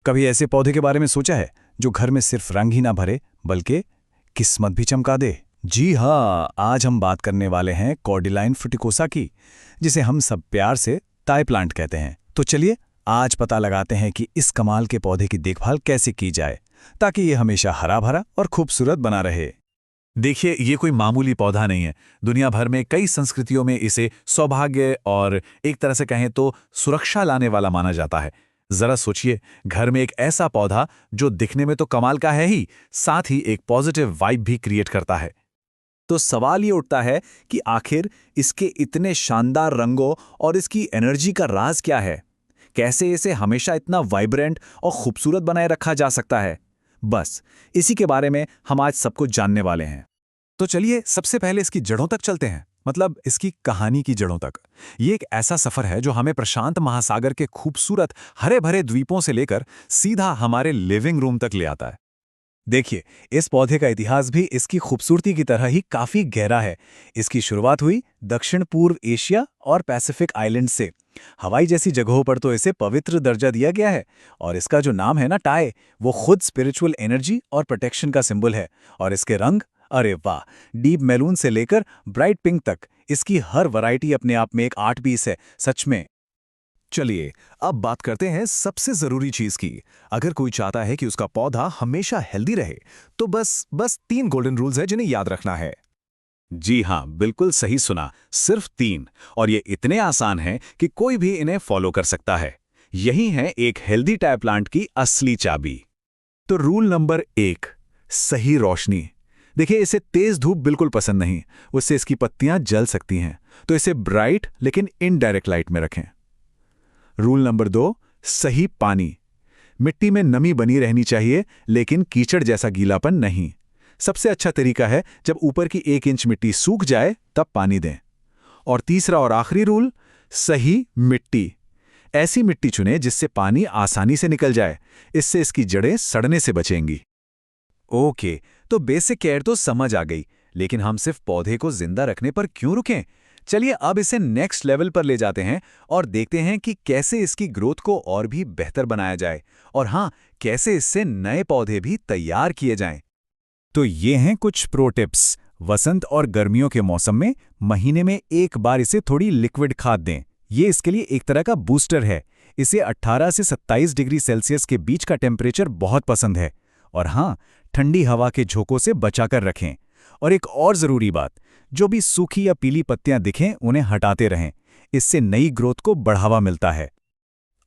कभी ऐसे पौधे के बारे में सोचा है जो घर में सिर्फ रंग ही ना भरे बल्कि किस्मत भी चमका दे? जी हाँ, आज हम बात करने वाले हैं कॉर्डिलाइन फ्रुटिकोसा की, जिसे हम सब प्यार से ताई प्लांट कहते हैं। तो चलिए आज पता लगाते हैं कि इस कमाल के पौधे की देखभाल कैसे की जाए ताकि ये हमेशा हरा भरा और खूबसूरत बना रहे। देखिए, ये कोई मामूली पौधा नहीं है। दुनिया भर में कई संस्कृतियों में इसे सौभाग्य और एक तरह से कहें तो सुरक्षा लाने वाला माना जाता है। जरा सोचिए, घर में एक ऐसा पौधा जो दिखने में तो कमाल का है ही, साथ ही एक पॉजिटिव वाइब भी क्रिएट करता है। तो सवाल ये उठता है कि आखिर इसके इतने शानदार रंगों और इसकी एनर्जी का राज क्या है? कैसे इसे हमेशा इतना वाइब्रेंट और खूबसूरत बनाए रखा जा सकता है? बस इसी के बारे में हम आज सब कुछ जानने वाले हैं। तो चलिए सबसे पहले इसकी जड़ों तक चलते हैं, मतलब इसकी कहानी की जड़ों तक। ये एक ऐसा सफर है जो हमें प्रशांत महासागर के खूबसूरत हरे भरे द्वीपों से लेकर सीधा हमारे लिविंग रूम तक ले आता है। देखिए, इस पौधे का इतिहास भी इसकी खूबसूरती की तरह ही काफी गहरा है। इसकी शुरुआत हुई दक्षिण पूर्व एशिया और पैसिफिक आइलैंड से। हवाई जैसी जगहों पर तो इसे पवित्र दर्जा दिया गया है, और इसका जो नाम है ना, टाई, वो खुद स्पिरिचुअल एनर्जी और प्रोटेक्शन का सिंबल है। और इसके रंग, अरे वाह, डीप मैरून से लेकर ब्राइट पिंक तक इसकी हर वैरायटी अपने आप में एक आर्ट पीस है, सच में। चलिए अब बात करते हैं सबसे जरूरी चीज की। अगर कोई चाहता है कि उसका पौधा हमेशा हेल्दी रहे, तो बस 3 गोल्डन रूल्स है जिन्हें याद रखना है। जी हाँ, बिल्कुल सही सुना, सिर्फ 3। और ये इतने आसान हैं कि कोई भी इन्हें फॉलो कर सकता है। यही है एक हेल्दी टाई प्लांट की असली चाबी। तो रूल नंबर 1, सही रोशनी। देखिए, इसे तेज धूप बिल्कुल पसंद नहीं, उससे इसकी पत्तियां जल सकती हैं, तो इसे ब्राइट लेकिन इनडायरेक्ट लाइट में रखें। रूल नंबर 2, सही पानी। मिट्टी में नमी बनी रहनी चाहिए, लेकिन कीचड़ जैसा गीलापन नहीं। सबसे अच्छा तरीका है जब ऊपर की 1 इंच मिट्टी सूख जाए तब पानी दें। और तीसरा और आखिरी रूल, सही मिट्टी। ऐसी मिट्टी चुनें जिससे पानी आसानी से निकल जाए, इससे इसकी जड़ें सड़ने से बचेंगी। ओके, तो बेसिक केयर तो समझ आ गई, लेकिन हम सिर्फ पौधे को जिंदा रखने पर क्यों रुकें? चलिए अब इसे नेक्स्ट लेवल पर ले जाते हैं और देखते हैं कि कैसे इसकी ग्रोथ को और भी बेहतर बनाया जाए, और हाँ, कैसे इससे नए पौधे भी तैयार किए जाएं। तो ये हैं कुछ प्रो टिप्स। वसंत और गर्मियों के मौसम में महीने में एक बार इसे थोड़ी लिक्विड खाद दें। ये इसके लिए एक तरह का बूस्टर है। इसे 18 से 27 डिग्री सेल्सियस के बीच का टेम्परेचर बहुत पसंद है। और हाँ, ठंडी हवा के झोंकों से बचाकर रखें। और एक और ज़रूरी बात, जो भी सूखी या पीली पत्तियां दिखें उन्हें हटाते रहें, इससे नई ग्रोथ को बढ़ावा मिलता है।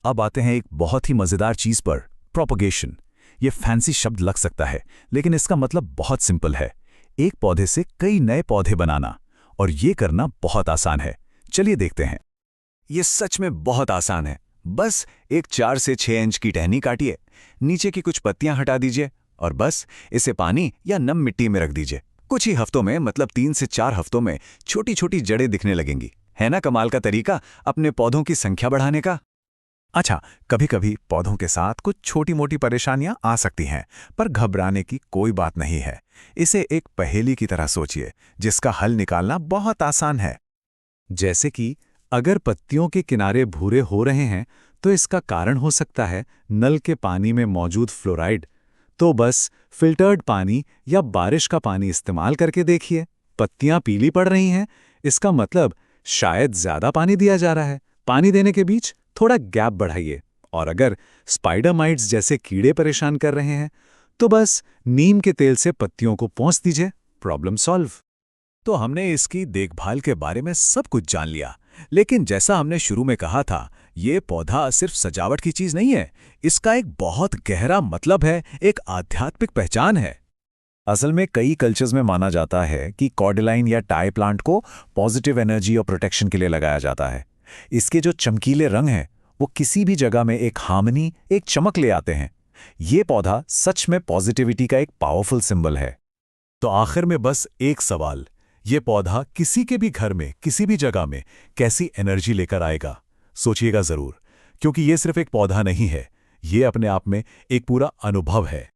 अब आते हैं एक बहुत ही मज़ेदार चीज़ पर, प्रोपगेशन। ये फैंसी शब्द लग सकता है, लेकिन इसका मतलब बहुत सिंपल है, एक पौधे से कई नए पौधे बनाना। और ये करना बहुत आसान है। चलिए देखते हैं। ये सच में बहुत आसान है। बस एक 4 से 6 इंच की टहनी काटिए, नीचे की कुछ पत्तियां हटा दीजिए, और बस इसे पानी या नम मिट्टी में रख दीजिए। कुछ ही हफ्तों में, मतलब 3 से 4 हफ्तों में छोटी छोटी जड़ें दिखने लगेंगी। है ना कमाल का तरीका अपने पौधों की संख्या बढ़ाने का? अच्छा, कभी कभी पौधों के साथ कुछ छोटी मोटी परेशानियां आ सकती हैं, पर घबराने की कोई बात नहीं है। इसे एक पहेली की तरह सोचिए, जिसका हल निकालना बहुत आसान है। जैसे कि अगर पत्तियों के किनारे भूरे हो रहे हैं, तो इसका कारण हो सकता है नल के पानी में मौजूद फ्लोराइड। तो बस फिल्टर्ड पानी या बारिश का पानी इस्तेमाल करके देखिए। पत्तियां पीली पड़ रही हैं, इसका मतलब शायद ज्यादा पानी दिया जा रहा है। पानी देने के बीच थोड़ा गैप बढ़ाइए। और अगर स्पाइडर माइट्स जैसे कीड़े परेशान कर रहे हैं, तो बस नीम के तेल से पत्तियों को पोंछ दीजिए। Problem solve. तो हमने इसकी देखभाल के बारे में सब कुछ जान लिया, लेकिन जैसा हमने शुरू में कहा था, ये पौधा सिर्फ सजावट की चीज नहीं है। इसका एक बहुत गहरा मतलब है, एक आध्यात्मिक पहचान है। असल में कई कल्चर्स में माना जाता है कि कॉर्डिलाइन या टाई प्लांट को पॉजिटिव एनर्जी और प्रोटेक्शन के लिए लगाया जाता है। इसके जो चमकीले रंग हैं, वो किसी भी जगह में एक हार्मनी, एक चमक ले आते हैं। ये पौधा सच में पॉजिटिविटी का एक पावरफुल सिंबल है। तो आखिर में बस एक सवाल, ये पौधा किसी के भी घर में, किसी भी जगह में कैसी एनर्जी लेकर आएगा? सोचिएगा जरूर, क्योंकि ये सिर्फ एक पौधा नहीं है, ये अपने आप में एक पूरा अनुभव है।